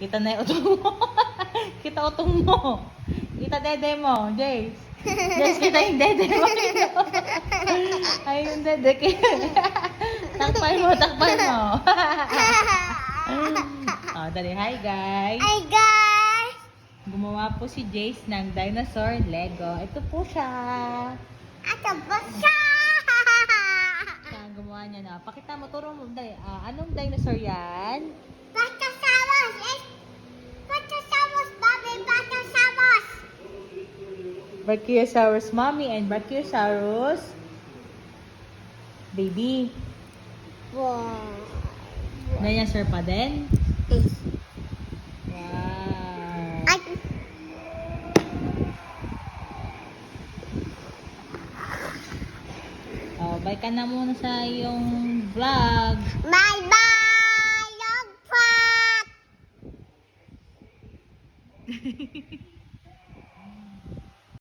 Kita na yung utong mo. Kita utong mo. Kita dede mo, Jace. Jace, kita yung dede mo. Ay, yung dede. Takpan mo, takpan mo. Oh, dali. Hi, guys. Hi guys! Gumawa po si Jace ng dinosaur Lego. Ito po siya. Ito po siya! Siya ang gumawa niya na. Pakita mo, turo mo. Dali. Anong dinosaur yan? Batasaurus! Batasaurus, Bobby! Batasaurus! Brachiosaurus mommy and Brachiosaurus baby. Wow! Dinosaur pa din? Ay! Wow. Oh, bye ka na muna sa iyong vlog. Bye-bye! Log